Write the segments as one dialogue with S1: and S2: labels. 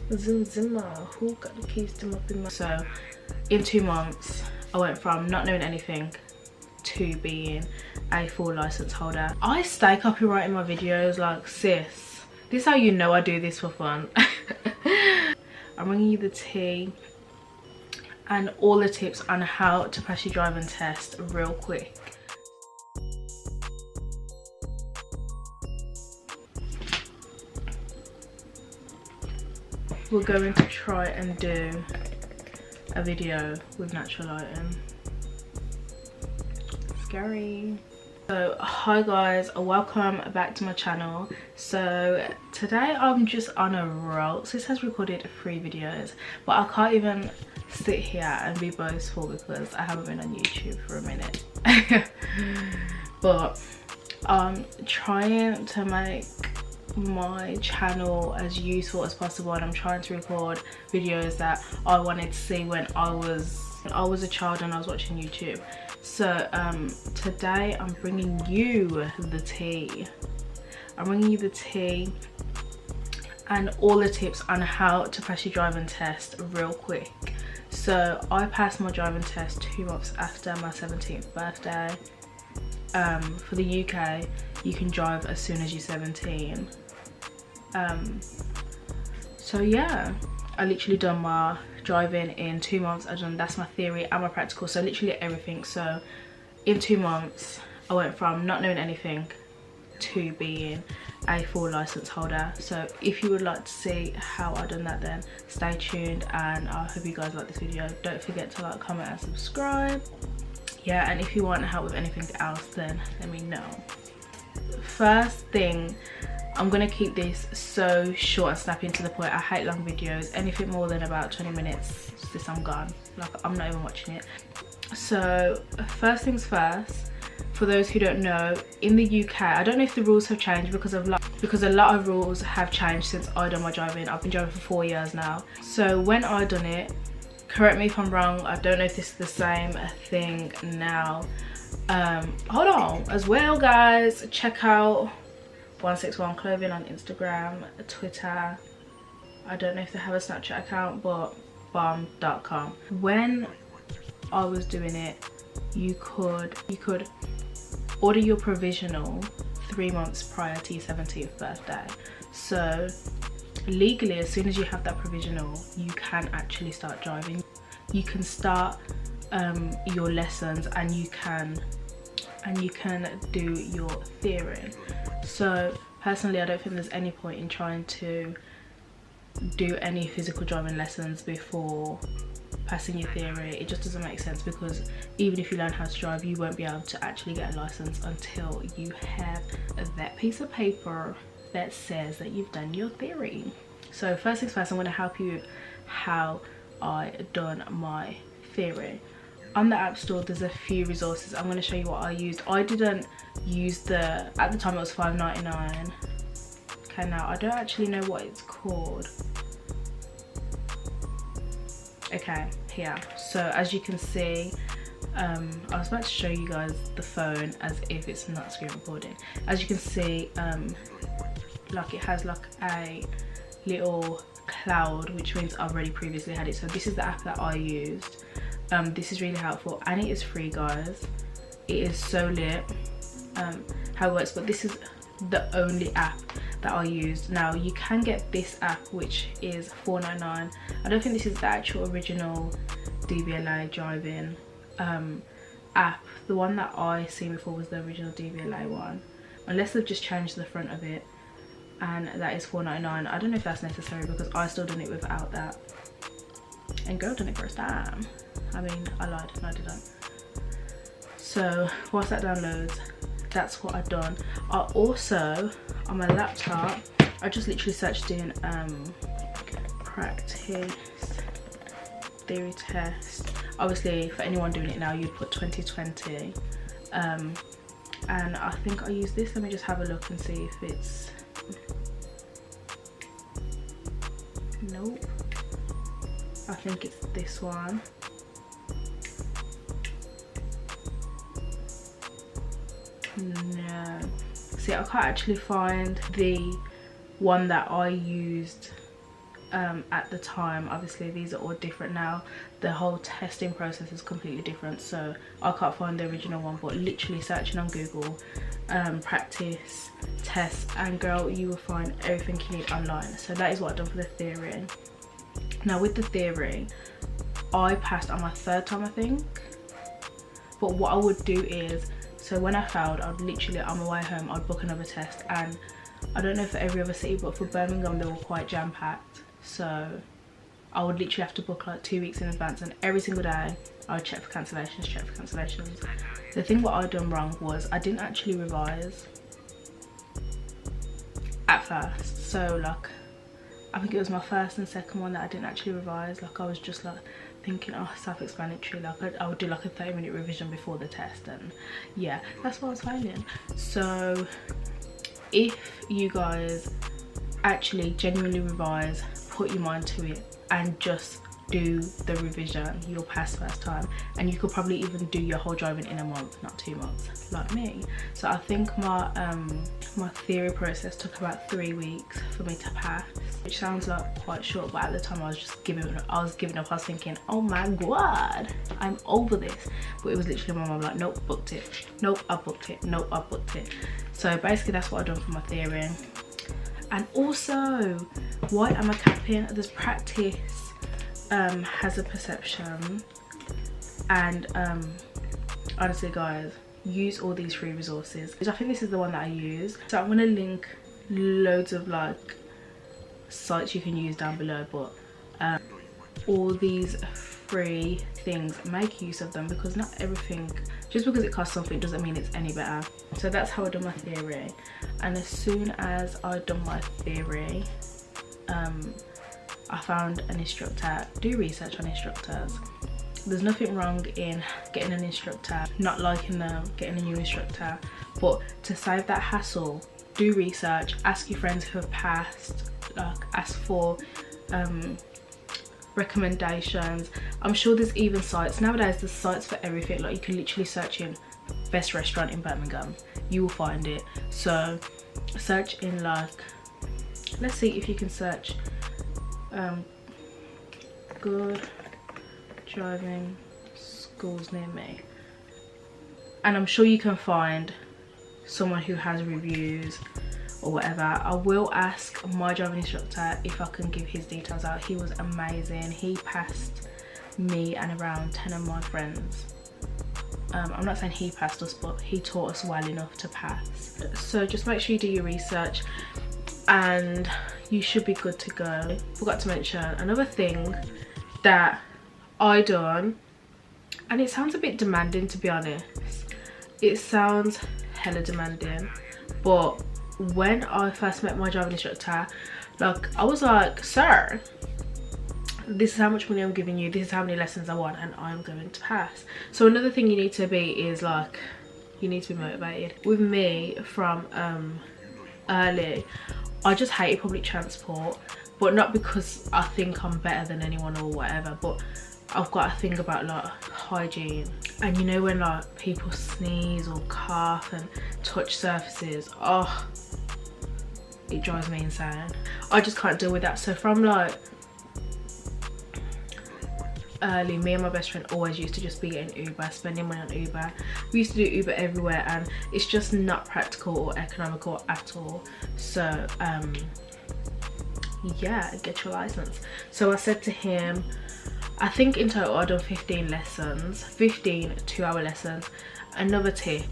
S1: Who got the keys to my thing? So in 2 months I went from not knowing anything to being a full license holder. I stay copyrighting my videos, like, sis, this is how you know I do this for fun. I'm bringing you the tea and all the tips on how to pass your driving test real quick. We're going to try and do a video with natural lighting. Scary. So hi guys, welcome back to my channel. So today I'm just on a roll. Sis has recorded 3 videos, but I can't even sit here and be boastful because I haven't been on YouTube for a minute. But I'm trying to make my channel as useful as possible, and I'm trying to record videos that I wanted to see when I was a child and I was watching YouTube. So today I'm bringing you the tea. I'm bringing you the tea and all the tips on how to pass your driving test real quick. So I passed my driving test 2 months after my 17th birthday. For the UK, you can drive as soon as you're 17. So yeah, I literally done my driving in 2 months. That's my theory and my practical, so literally everything. So in 2 months I went from not knowing anything to being a full license holder. So if you would like to see how I done that, then stay tuned, and I hope you guys like this video. Don't forget to like, comment and subscribe. Yeah, and if you want help with anything else, then let me know. First thing, I'm gonna keep this so short and snappy and to the point. I hate long videos. Anything more than about 20 minutes, this I'm gone. Like, I'm not even watching it. So first things first, for those who don't know, in the UK, I don't know if the rules have changed because a lot of rules have changed since I done my driving. I've been driving for 4 years now. So when I done it, correct me if I'm wrong, I don't know if this is the same thing now. Hold on, as well guys, check out 161 Clothing on Instagram, Twitter. I don't know if they have a Snapchat account, but bomb.com. When I was doing it, you could order your provisional 3 months prior to your 17th birthday. So legally, as soon as you have that provisional, you can actually start driving. You can start your lessons, and you can do your theory. So personally, I don't think there's any point in trying to do any physical driving lessons before passing your theory. It just doesn't make sense, because even if you learn how to drive, you won't be able to actually get a license until you have that piece of paper that says that you've done your theory. So first things first, I'm going to help you how I done my theory. On the App Store, there's a few resources. I'm going to show you what I used. I didn't use at the time it was $5.99. Okay, now I don't actually know what it's called. Okay, here. So as you can see, I was about to show you guys the phone as if it's not screen recording. As you can see, like, it has like a little cloud, which means I've already previously had it. So this is the app that I used. This is really helpful, and it is free, guys. It is so lit how it works, but this is the only app that I used. Now you can get this app, which is $4.99. I don't think this is the actual original DVLA driving app. The one that I seen before was the original DVLA one, unless they've just changed the front of it, and that is $4.99. I don't know if that's necessary, because I still done it without that, and girl done it first time. I mean, I lied, no I didn't. So whilst that downloads, that's what I've done. I also, on my laptop, I just literally searched in practice theory test. Obviously for anyone doing it now, you'd put 2020. And I think I used this. Let me just have a look and see if it's, nope, I think it's this one. No, see, I can't actually find the one that I used at the time. Obviously these are all different now, the whole testing process is completely different, so I can't find the original one, but literally searching on Google practice test, and girl, you will find everything you need online. So that is what I've done for the theory. Now with the theory, I passed on my 3rd time I think, but what I would do is, so when I failed, I'd literally on my way home I'd book another test, and I don't know for every other city, but for Birmingham they were quite jam-packed, so I would literally have to book like 2 weeks in advance, and every single day I would check for cancellations. The thing what I'd done wrong was I didn't actually revise at first, so like I think it was my 1st and 2nd one that I didn't actually revise. Like I was just like thinking, oh, self-explanatory, like I would do like a 30-minute revision before the test, and yeah, that's what I was failing. So if you guys actually genuinely revise, put your mind to it and just do the revision, you'll pass 1st time, and you could probably even do your whole driving in a month, not 2 months like me. So I think my my theory process took about 3 weeks for me to pass, which sounds like quite short, but at the time I was just giving up. I was thinking, oh my god, I'm over this. But it was literally my mum like, nope, booked it, nope, I booked it, nope, I booked it. So basically that's what I've done for my theory. And also, why am I capping? This practice has a perception, and honestly guys, use all these free resources. I think this is the one that I use, so I'm gonna link loads of like sites you can use down below, but all these free things, make use of them, because not everything, just because it costs something doesn't mean it's any better. So that's how I done my theory, and as soon as I done my theory, I found an instructor. Do research on instructors. There's nothing wrong in getting an instructor, not liking them, getting a new instructor, but to save that hassle, do research, ask your friends who have passed, like ask for recommendations. I'm sure there's even sites nowadays, there's sites for everything. Like you can literally search in best restaurant in Birmingham, you will find it. So search in, like, let's see if you can search good driving schools near me, and I'm sure you can find someone who has reviews or whatever. I will ask my driving instructor if I can give his details out. He was amazing. He passed me and around 10 of my friends. I'm not saying he passed us, but he taught us well enough to pass. So just make sure you do your research and you should be good to go. Forgot to mention another thing that I done, and it sounds a bit demanding, to be honest. It sounds hella demanding, but when I first met my driving instructor, like I was like, sir, this is how much money I'm giving you, this is how many lessons I want, and I'm going to pass. So another thing you need to be is like, you need to be motivated. With me from early, I just hated public transport, but not because I think I'm better than anyone or whatever, but I've got to think about like hygiene, and you know when like people sneeze or cough and touch surfaces, oh, it drives me insane. I just can't deal with that. So from like early, me and my best friend always used to just be getting Uber, spending money on Uber. We used to do Uber everywhere, and it's just not practical or economical at all. So yeah, get your license. So I said to him, I think in total I've done 15 lessons, 15 2-hour lessons. Another tip,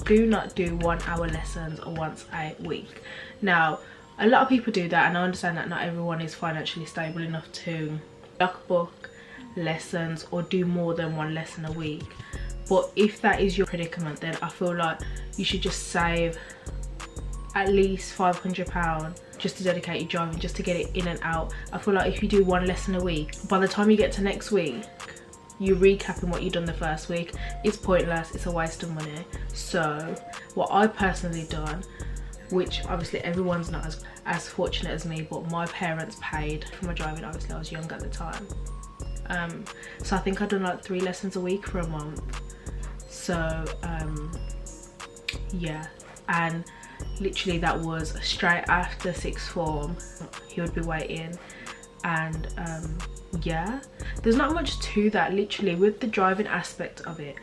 S1: do not do 1-hour lessons once a week. Now, a lot of people do that, and I understand that not everyone is financially stable enough to block book lessons or do more than 1 lesson a week. But if that is your predicament, then I feel like you should just save at least £500 just to dedicate your driving, just to get it in and out. I feel like if you do 1 lesson a week, by the time you get to next week, you're recapping what you've done the first week. It's pointless, it's a waste of money. So what I personally done, which obviously everyone's not as fortunate as me, but my parents paid for my driving. Obviously I was young at the time, so I think I've done like 3 lessons a week for a month. So yeah, and literally that was straight after 6th form. He would be waiting, And yeah, there's not much to that. Literally with the driving aspect of it,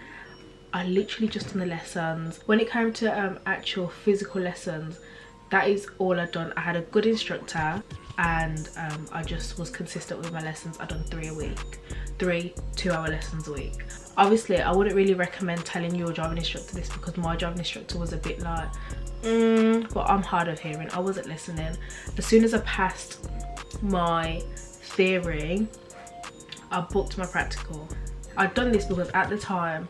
S1: I literally just done the lessons. When it came to actual physical lessons, that is all I'd done. I had a good instructor, and I just was consistent with my lessons. I'd done 3 a week, 3 2-hour lessons a week. Obviously I wouldn't really recommend telling your driving instructor this, because my driving instructor was a bit like but I'm hard of hearing. I wasn't listening. As soon as I passed my theory, I booked my practical. I'd done this because at the time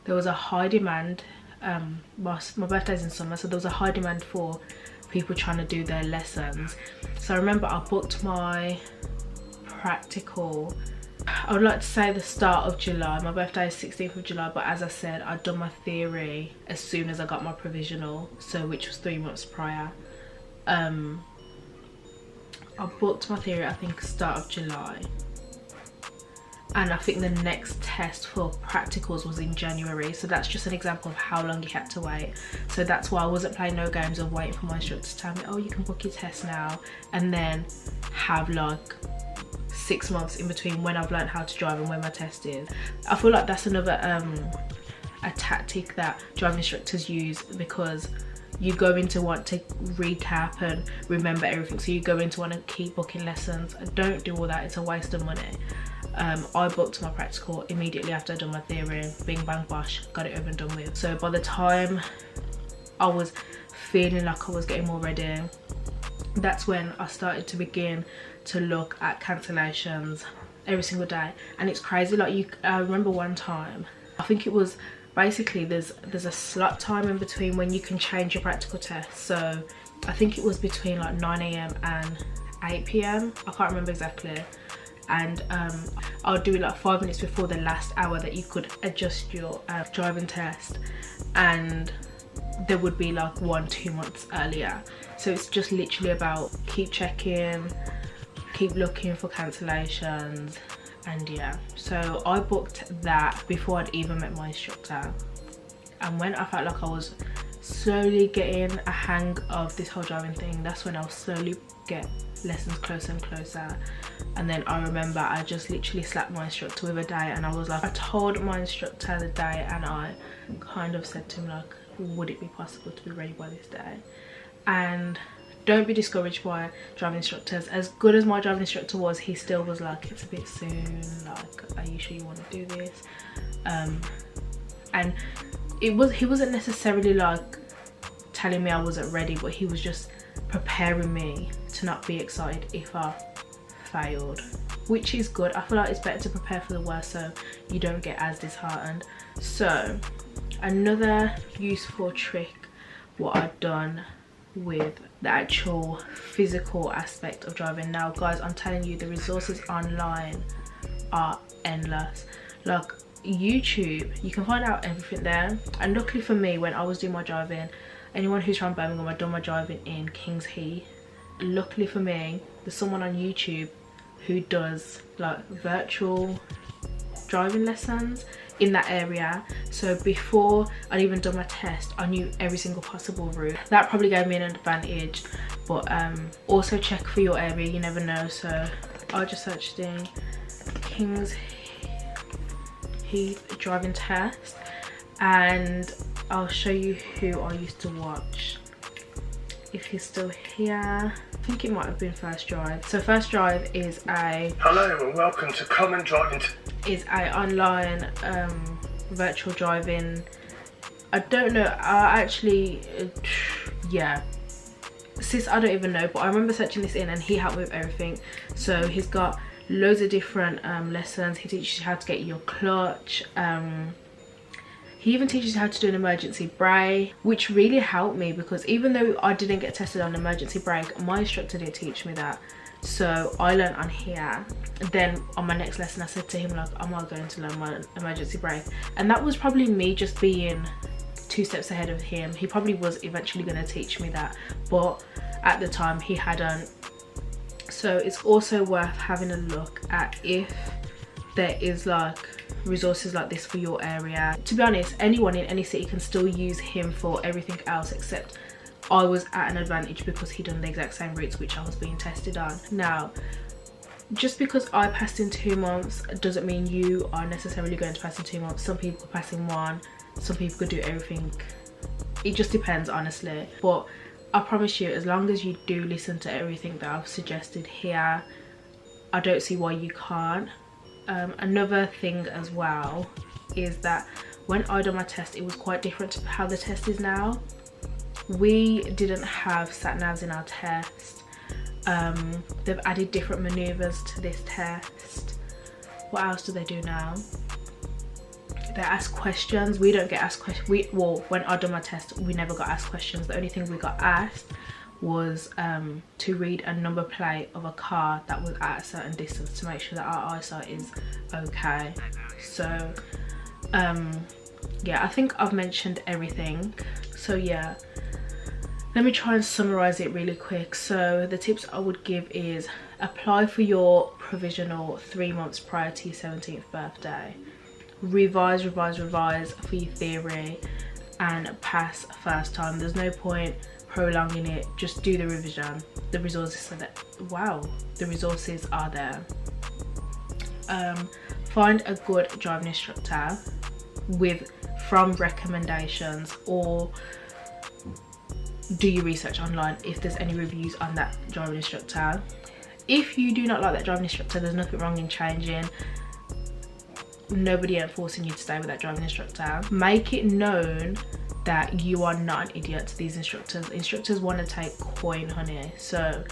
S1: there was a high demand. My birthday's in summer, so there was a high demand for people trying to do their lessons. So I remember I booked my practical, I would like to say the start of July. My birthday is 16th of July, but as I said, I'd done my theory as soon as I got my provisional, so which was 3 months prior. I booked my theory, I think, start of July, and I think the next test for practicals was in January. So that's just an example of how long you had to wait. So that's why I wasn't playing no games of waiting for my instructor to tell me, oh, you can book your test now, and then have like 6 months in between when I've learned how to drive and when my test is. I feel like that's another a tactic that driving instructors use, because you go into want to recap and remember everything, so you go into want to keep booking lessons. Don't do all that, it's a waste of money. I booked my practical immediately after I'd done my theory, bing bang bosh, got it over and done with. So by the time I was feeling like I was getting more ready, that's when I started to begin to look at cancellations every single day. And it's crazy, like I remember one time, I think it was basically there's a slot time in between when you can change your practical test. So I think it was between like 9 AM and 8 PM, I can't remember exactly. And I'll do it like 5 minutes before the last hour that you could adjust your driving test, and there would be like 1-2 months earlier. So it's just literally about keep checking, keep looking for cancellations, and yeah. So I booked that before I'd even met my instructor, and when I felt like I was slowly getting a hang of this whole driving thing, that's when I'll slowly get lessons closer and closer. And then I remember I just literally slapped my instructor with a day, and I was like, I told my instructor the day, and I kind of said to him like, would it be possible to be ready by this day? And don't be discouraged by driving instructors. As good as my driving instructor was, he still was like, it's a bit soon, like, are you sure you want to do this? And he wasn't necessarily like telling me I wasn't ready, but he was just preparing me to not be excited if I failed, which is good. I feel like it's better to prepare for the worst so you don't get as disheartened. So another useful trick what I've done with the actual physical aspect of driving. Now guys, I'm telling you, the resources online are endless. Like YouTube, you can find out everything there. And luckily for me, when I was doing my driving, anyone who's from Birmingham, I've done my driving in Kings Heath. Luckily for me, there's someone on YouTube who does like virtual driving lessons in that area. So before I'd even done my test, I knew every single possible route. That probably gave me an advantage, but also check for your area, you never know. So I just searched in Kings Heath driving test, and I'll show you who I used to watch if he's still here. I think it might have been First Drive. So First Drive is a
S2: hello and welcome to Common Driving
S1: is a online virtual driving. I don't know, I actually yeah, sis, I don't even know, but I remember searching this in and he helped me with everything. So he's got loads of different lessons. He teaches you how to get your clutch, he even teaches you how to do an emergency brake, which really helped me, because even though I didn't get tested on emergency brake, my instructor did teach me that. So I learned on here. Then on my next lesson I said to him like, am I going to learn my emergency brake? And that was probably me just being 2 steps ahead of him. He probably was eventually going to teach me that, but at the time he hadn't. So it's also worth having a look at if there is like resources like this for your area. To be honest, anyone in any city can still use him for everything else, except I was at an advantage because he done the exact same routes which I was being tested on. Now just because I passed in 2 months doesn't mean you are necessarily going to pass in 2 months. Some people could pass in 1, some people could do everything. It just depends, honestly. But I promise you, as long as you do listen to everything that I've suggested here, I don't see why you can't. Another thing as well is that when I done my test, it was quite different to how the test is now. We didn't have sat navs in our test. They've added different maneuvers to this test. What else do they do now? They ask questions. We don't get asked questions. Well, when I done my test, we never got asked questions. The only thing we got asked was to read a number plate of a car that was at a certain distance to make sure that our eyesight is okay. So yeah, I think I've mentioned everything. So yeah, let me try and summarize it really quick. So the tips I would give is apply for your provisional 3 months prior to your 17th birthday. Revise for your theory and pass first time. There's no point prolonging it, just do the revision. The resources are there. Wow, the resources are there. Find a good driving instructor from recommendations, or do your research online if there's any reviews on that driving instructor. If you do not like that driving instructor, there's nothing wrong in changing. Nobody ain't forcing you to stay with that driving instructor. Make it known that you are not an idiot to these instructors. Instructors want to take coin, honey, so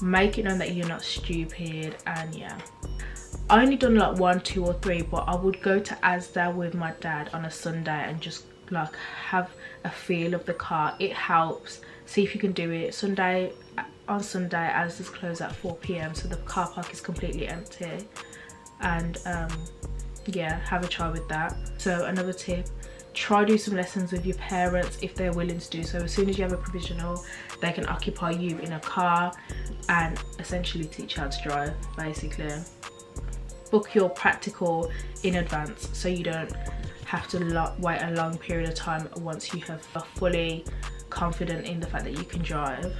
S1: make it known that you're not stupid. And yeah, I only done like 1, 2 or 3, but I would go to Asda with my dad on a Sunday and just like have a feel of the car. It helps. See if you can do it. On Sunday Asda's closed at 4 p.m, so the car park is completely empty. And yeah, have a try with that. So another tip, try do some lessons with your parents if they're willing to do so. As soon as you have a provisional, they can occupy you in a car and essentially teach you how to drive, basically. Book your practical in advance so you don't have to wait a long period of time once you have fully confident in the fact that you can drive.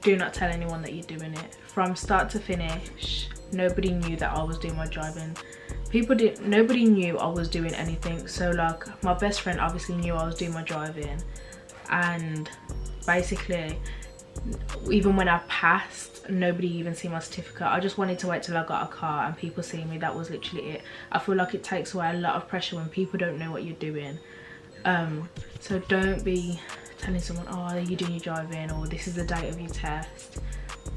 S1: Do not tell anyone that you're doing it. From start to finish, nobody knew that I was doing my driving. Nobody knew I was doing anything. So like my best friend obviously knew I was doing my driving, and basically even when I passed, nobody even seen my certificate. I just wanted to wait till I got a car and people see me. That was literally it. I feel like it takes away a lot of pressure when people don't know what you're doing. So don't be telling someone, oh, you're doing your driving, or this is the date of your test.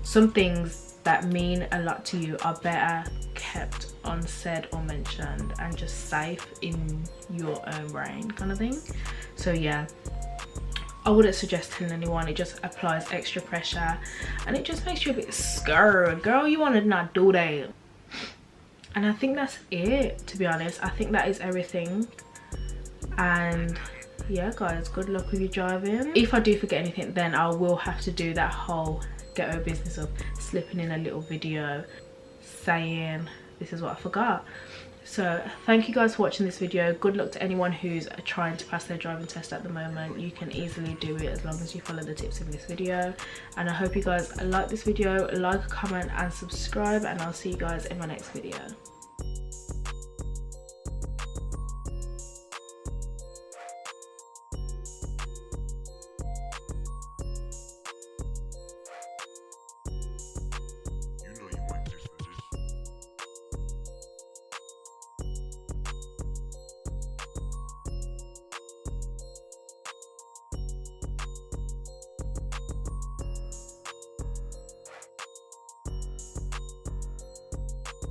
S1: Some things that mean a lot to you are better kept unsaid or mentioned and just safe in your own brain, kind of thing. So yeah, I wouldn't suggest telling anyone. It just applies extra pressure and it just makes you a bit scared. Girl, you want to not do that. And I think that's it, to be honest. I think that is everything. And yeah guys, good luck with your driving. If I do forget anything, then I will have to do that whole ghetto business of slipping in a little video saying this is what I forgot. So thank you guys for watching this video. Good luck to anyone who's trying to pass their driving test at the moment. You can easily do it as long as you follow the tips in this video. And I hope you guys like this video. Like, comment and subscribe, and I'll see you guys in my next video.